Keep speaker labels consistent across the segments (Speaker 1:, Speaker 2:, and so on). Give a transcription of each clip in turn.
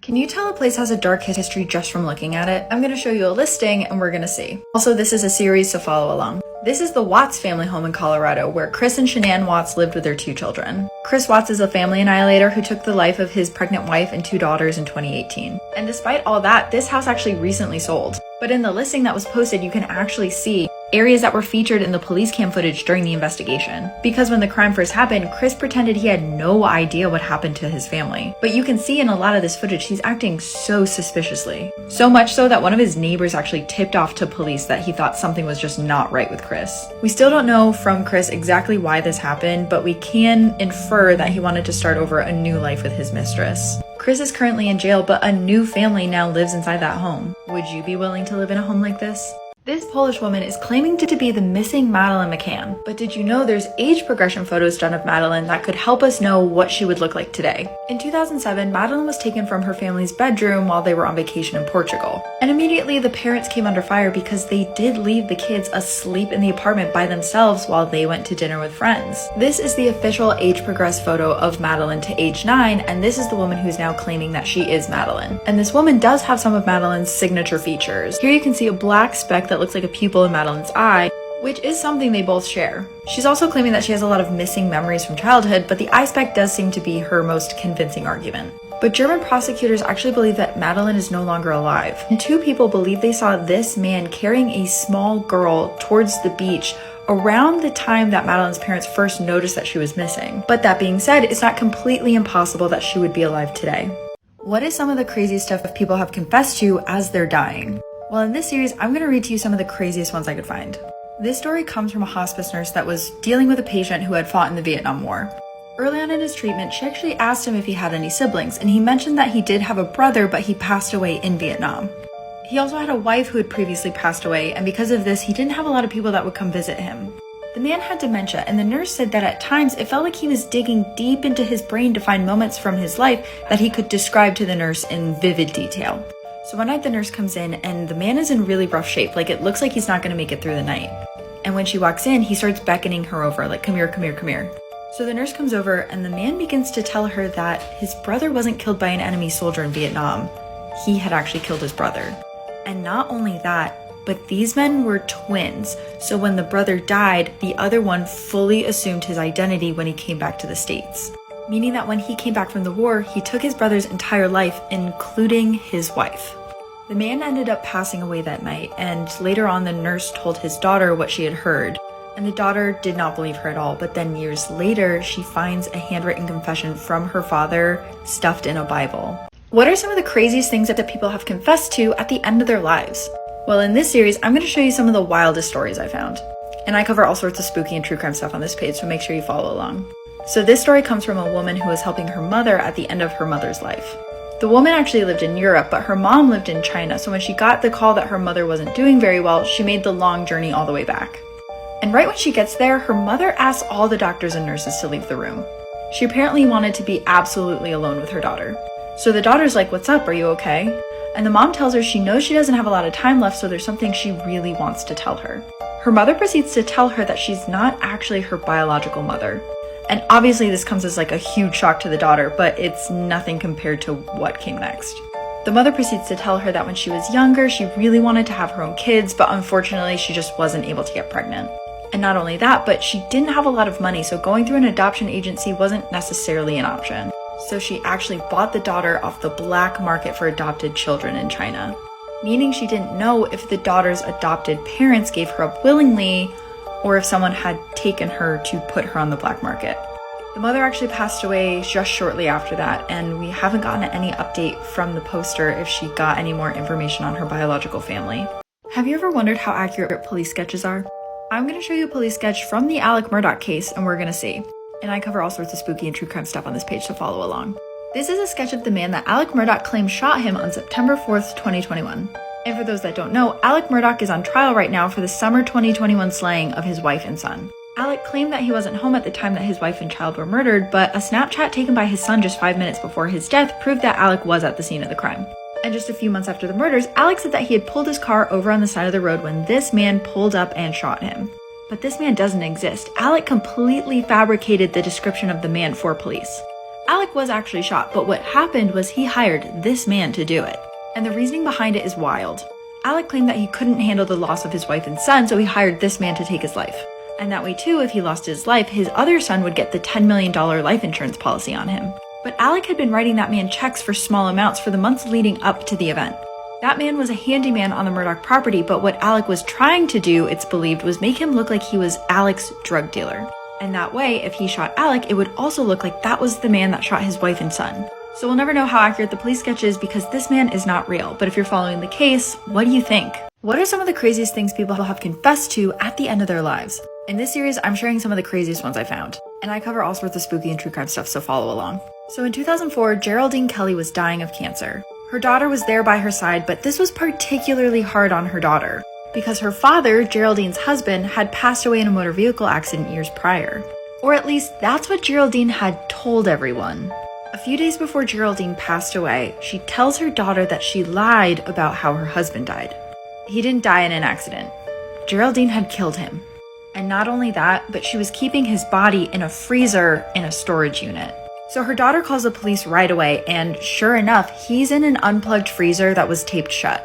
Speaker 1: Can you tell a place has a dark history just from looking at it? I'm going to show you a listing and we're going to see. Also, this is a series, so follow along. This is the Watts family home in Colorado, where Chris and Shanann Watts lived with their 2 children. Chris Watts is a family annihilator who took the life of his pregnant wife and 2 daughters in 2018. And despite all that, this house actually recently sold. But in the listing that was posted, you can actually see areas that were featured in the police cam footage during the investigation. Because when the crime first happened, Chris pretended he had no idea what happened to his family. But you can see in a lot of this footage, he's acting so suspiciously. So much so that one of his neighbors actually tipped off to police that he thought something was just not right with Chris. We still don't know from Chris exactly why this happened, but we can infer that he wanted to start over a new life with his mistress. Chris is currently in jail, but a new family now lives inside that home. Would you be willing to live in a home like this? This Polish woman is claiming to be the missing Madeleine McCann, but did you know there's age progression photos done of Madeleine that could help us know what she would look like today? In 2007, Madeleine was taken from her family's bedroom while they were on vacation in Portugal. And immediately the parents came under fire because they did leave the kids asleep in the apartment by themselves while they went to dinner with friends. This is the official age progressed photo of Madeleine to age 9, and this is the woman who's now claiming that she is Madeleine. And this woman does have some of Madeleine's signature features. Here you can see a black speck that looks like a pupil in Madeleine's eye, which is something they both share. She's also claiming that she has a lot of missing memories from childhood, but the eye speck does seem to be her most convincing argument. But German prosecutors actually believe that Madeleine is no longer alive. And 2 people believe they saw this man carrying a small girl towards the beach around the time that Madeleine's parents first noticed that she was missing. But that being said, it's not completely impossible that she would be alive today. What is some of the crazy stuff people have confessed to as they're dying? Well, in this series, I'm going to read to you some of the craziest ones I could find. This story comes from a hospice nurse that was dealing with a patient who had fought in the Vietnam War. Early on in his treatment, she actually asked him if he had any siblings, and he mentioned that he did have a brother, but he passed away in Vietnam. He also had a wife who had previously passed away, and because of this, he didn't have a lot of people that would come visit him. The man had dementia, and the nurse said that at times it felt like he was digging deep into his brain to find moments from his life that he could describe to the nurse in vivid detail. So one night the nurse comes in and the man is in really rough shape, like it looks like he's not going to make it through the night. And when she walks in, he starts beckoning her over, like, come here, come here, come here. So the nurse comes over and the man begins to tell her that his brother wasn't killed by an enemy soldier in Vietnam. He had actually killed his brother. And not only that, but these men were twins. So when the brother died, the other one fully assumed his identity when he came back to the States. Meaning that when he came back from the war, he took his brother's entire life, including his wife. The man ended up passing away that night, and later on the nurse told his daughter what she had heard. And the daughter did not believe her at all, but then years later, she finds a handwritten confession from her father stuffed in a Bible. What are some of the craziest things that people have confessed to at the end of their lives? Well, in this series, I'm going to show you some of the wildest stories I found. And I cover all sorts of spooky and true crime stuff on this page, so make sure you follow along. So this story comes from a woman who was helping her mother at the end of her mother's life. The woman actually lived in Europe, but her mom lived in China, so when she got the call that her mother wasn't doing very well, she made the long journey all the way back. And right when she gets there, her mother asks all the doctors and nurses to leave the room. She apparently wanted to be absolutely alone with her daughter. So the daughter's like, "What's up? Are you okay?" And the mom tells her she knows she doesn't have a lot of time left, so there's something she really wants to tell her. Her mother proceeds to tell her that she's not actually her biological mother. And obviously this comes as like a huge shock to the daughter, but it's nothing compared to what came next. The mother proceeds to tell her that when she was younger, she really wanted to have her own kids, but unfortunately she just wasn't able to get pregnant. And not only that, but she didn't have a lot of money, so going through an adoption agency wasn't necessarily an option. So she actually bought the daughter off the black market for adopted children in China. Meaning she didn't know if the daughter's adopted parents gave her up willingly, or if someone had taken her to put her on the black market. The mother actually passed away just shortly after that, and we haven't gotten any update from the poster if she got any more information on her biological family. Have you ever wondered how accurate police sketches are? I'm going to show you a police sketch from the Alec Murdaugh case, and we're going to see. And I cover all sorts of spooky and true crime stuff on this page, so follow along. This is a sketch of the man that Alec Murdaugh claimed shot him on September 4th, 2021. And for those that don't know, Alec Murdaugh is on trial right now for the summer 2021 slaying of his wife and son. Alec claimed that he wasn't home at the time that his wife and child were murdered, but a Snapchat taken by his son just 5 minutes before his death proved that Alec was at the scene of the crime. And just a few months after the murders, Alec said that he had pulled his car over on the side of the road when this man pulled up and shot him. But this man doesn't exist. Alec completely fabricated the description of the man for police. Alec was actually shot, but what happened was he hired this man to do it. And the reasoning behind it is wild. Alec claimed that he couldn't handle the loss of his wife and son, so he hired this man to take his life. And that way too, if he lost his life, his other son would get the $10 million life insurance policy on him. But Alec had been writing that man checks for small amounts for the months leading up to the event. That man was a handyman on the Murdaugh property, but what Alec was trying to do, it's believed, was make him look like he was Alec's drug dealer. And that way, if he shot Alec, it would also look like that was the man that shot his wife and son. So we'll never know how accurate the police sketch is because this man is not real. But if you're following the case, what do you think? What are some of the craziest things people have confessed to at the end of their lives? In this series, I'm sharing some of the craziest ones I found. And I cover all sorts of spooky and true crime stuff, so follow along. So in 2004, Geraldine Kelly was dying of cancer. Her daughter was there by her side, but this was particularly hard on her daughter, because her father, Geraldine's husband, had passed away in a motor vehicle accident years prior. Or at least that's what Geraldine had told everyone. A few days before Geraldine passed away, she tells her daughter that she lied about how her husband died. He didn't die in an accident. Geraldine had killed him. And not only that, but she was keeping his body in a freezer in a storage unit. So her daughter calls the police right away, and sure enough, he's in an unplugged freezer that was taped shut.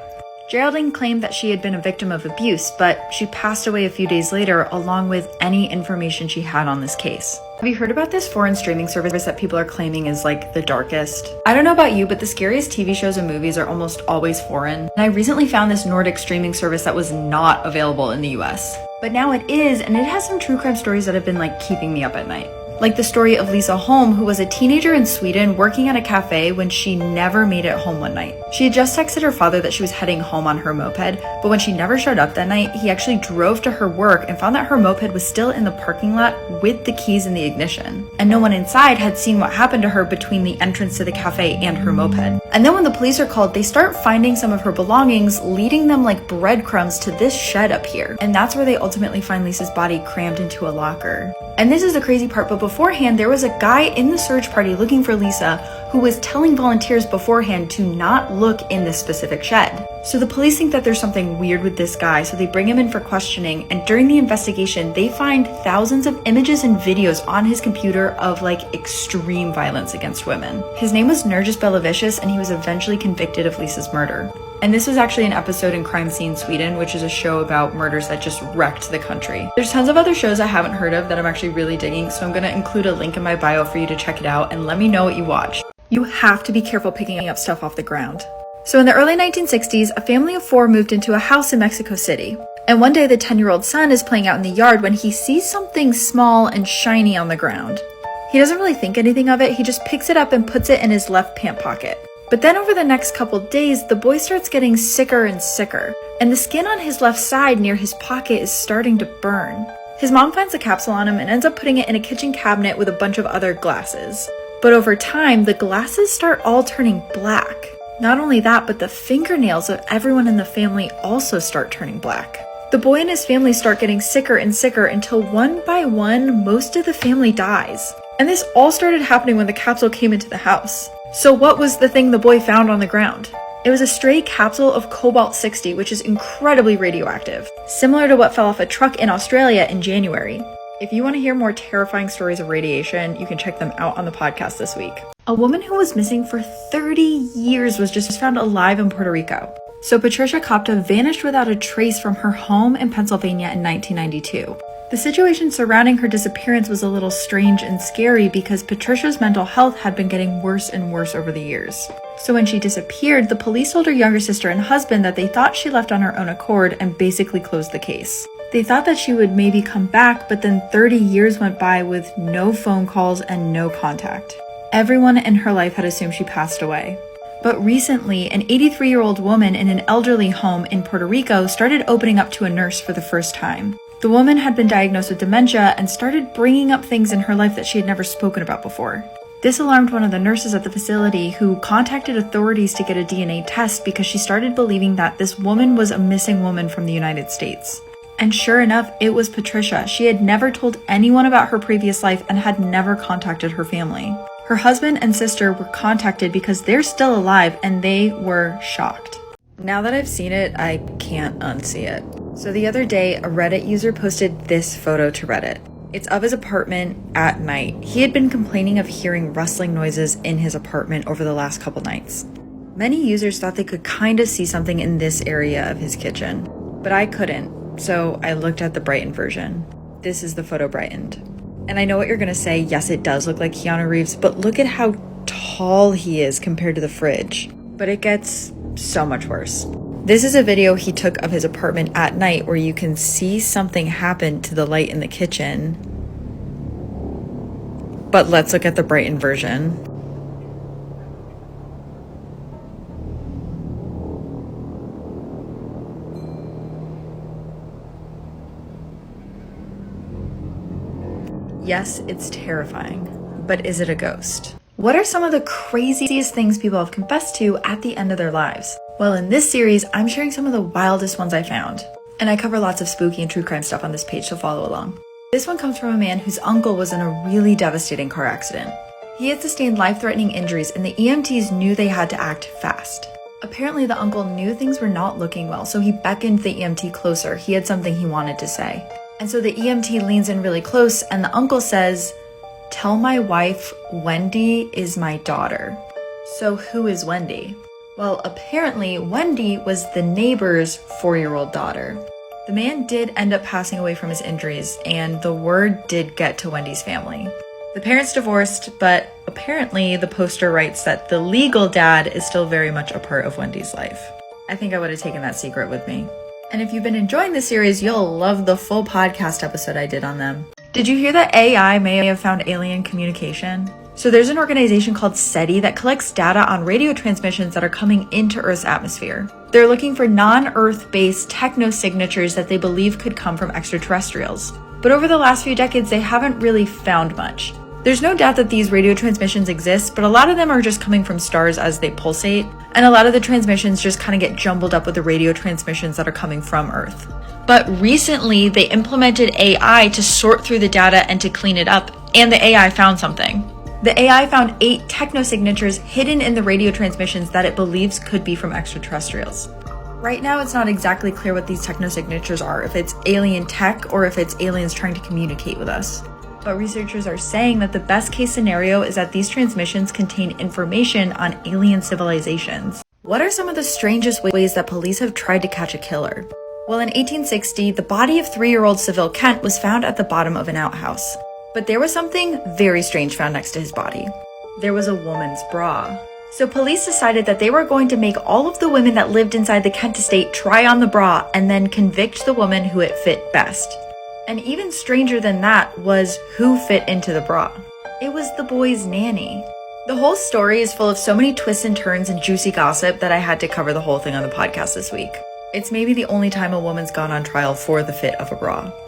Speaker 1: Geraldine claimed that she had been a victim of abuse, but she passed away a few days later along with any information she had on this case. Have you heard about this foreign streaming service that people are claiming is like the darkest? I don't know about you, but the scariest TV shows and movies are almost always foreign. And I recently found this Nordic streaming service that was not available in the US. But now it is, and it has some true crime stories that have been like keeping me up at night. Like the story of Lisa Holm, who was a teenager in Sweden working at a cafe when she never made it home one night. She had just texted her father that she was heading home on her moped, but when she never showed up that night, he actually drove to her work and found that her moped was still in the parking lot with the keys in the ignition. And no one inside had seen what happened to her between the entrance to the cafe and her moped. And then when the police are called, they start finding some of her belongings, leading them like breadcrumbs to this shed up here. And that's where they ultimately find Lisa's body crammed into a locker. And this is the crazy part, but beforehand, there was a guy in the search party looking for Lisa who was telling volunteers beforehand to not look in this specific shed. So the police think that there's something weird with this guy, so they bring him in for questioning, and during the investigation, they find thousands of images and videos on his computer of like extreme violence against women. His name was Nurgis Belavicius, and he was eventually convicted of Lisa's murder. And this was actually an episode in Crime Scene Sweden, which is a show about murders that just wrecked the country. There's tons of other shows I haven't heard of that I'm actually really digging, so I'm gonna include a link in my bio for you to check it out and let me know what you watch. You have to be careful picking up stuff off the ground. So in the early 1960s, a family of 4 moved into a house in Mexico City. And one day the 10-year-old son is playing out in the yard when he sees something small and shiny on the ground. He doesn't really think anything of it, he just picks it up and puts it in his left pant pocket. But then over the next couple days, the boy starts getting sicker and sicker, and the skin on his left side near his pocket is starting to burn. His mom finds the capsule on him and ends up putting it in a kitchen cabinet with a bunch of other glasses. But over time, the glasses start all turning black. Not only that, but the fingernails of everyone in the family also start turning black. The boy and his family start getting sicker and sicker until one by one, most of the family dies. And this all started happening when the capsule came into the house. So what was the thing the boy found on the ground? It was a stray capsule of cobalt-60, which is incredibly radioactive, similar to what fell off a truck in Australia in January. If you want to hear more terrifying stories of radiation, you can check them out on the podcast this week. A woman who was missing for 30 years was just found alive in Puerto Rico. So Patricia Kopta vanished without a trace from her home in Pennsylvania in 1992. The situation surrounding her disappearance was a little strange and scary because Patricia's mental health had been getting worse and worse over the years. So when she disappeared, the police told her younger sister and husband that they thought she left on her own accord and basically closed the case. They thought that she would maybe come back, but then 30 years went by with no phone calls and no contact. Everyone in her life had assumed she passed away. But recently, an 83-year-old woman in an elderly home in Puerto Rico started opening up to a nurse for the first time. The woman had been diagnosed with dementia and started bringing up things in her life that she had never spoken about before. This alarmed one of the nurses at the facility, who contacted authorities to get a DNA test because she started believing that this woman was a missing woman from the United States. And sure enough, it was Patricia. She had never told anyone about her previous life and had never contacted her family. Her husband and sister were contacted because they're still alive and they were shocked. Now that I've seen it, I can't unsee it. So the other day, a Reddit user posted this photo to Reddit. It's of his apartment at night. He had been complaining of hearing rustling noises in his apartment over the last couple nights. Many users thought they could kind of see something in this area of his kitchen, but I couldn't, so I looked at the brightened version. This is the photo brightened. And I know what you're gonna say, yes, it does look like Keanu Reeves, but look at how tall he is compared to the fridge. But it gets so much worse. This is a video he took of his apartment at night where you can see something happen to the light in the kitchen. But let's look at the brightened version. Yes, it's terrifying, but is it a ghost? What are some of the craziest things people have confessed to at the end of their lives? Well, in this series, I'm sharing some of the wildest ones I found. And I cover lots of spooky and true crime stuff on this page, so follow along. This one comes from a man whose uncle was in a really devastating car accident. He had sustained life-threatening injuries and the EMTs knew they had to act fast. Apparently, the uncle knew things were not looking well, so he beckoned the EMT closer. He had something he wanted to say. And so the EMT leans in really close and the uncle says, "Tell my wife Wendy is my daughter." So who is Wendy? Well, apparently Wendy was the neighbor's 4-year-old daughter. The man did end up passing away from his injuries and the word did get to Wendy's family. The parents divorced, but apparently the poster writes that the legal dad is still very much a part of Wendy's life. I think I would have taken that secret with me. And if you've been enjoying this series, you'll love the full podcast episode I did on them. Did you hear that AI may have found alien communication? So there's an organization called SETI that collects data on radio transmissions that are coming into Earth's atmosphere. They're looking for non-Earth-based techno-signatures that they believe could come from extraterrestrials. But over the last few decades, they haven't really found much. There's no doubt that these radio transmissions exist, but a lot of them are just coming from stars as they pulsate, and a lot of the transmissions just kind of get jumbled up with the radio transmissions that are coming from Earth. But recently, they implemented AI to sort through the data and to clean it up, and the AI found something. The AI found 8 techno-signatures hidden in the radio transmissions that it believes could be from extraterrestrials. Right now, it's not exactly clear what these techno-signatures are, if it's alien tech or if it's aliens trying to communicate with us. But researchers are saying that the best case scenario is that these transmissions contain information on alien civilizations. What are some of the strangest ways that police have tried to catch a killer? Well, in 1860, the body of 3-year-old Seville Kent was found at the bottom of an outhouse. But there was something very strange found next to his body. There was a woman's bra. So police decided that they were going to make all of the women that lived inside the Kent estate try on the bra and then convict the woman who it fit best. And even stranger than that was who fit into the bra. It was the boy's nanny. The whole story is full of so many twists and turns and juicy gossip that I had to cover the whole thing on the podcast this week. It's maybe the only time a woman's gone on trial for the fit of a bra.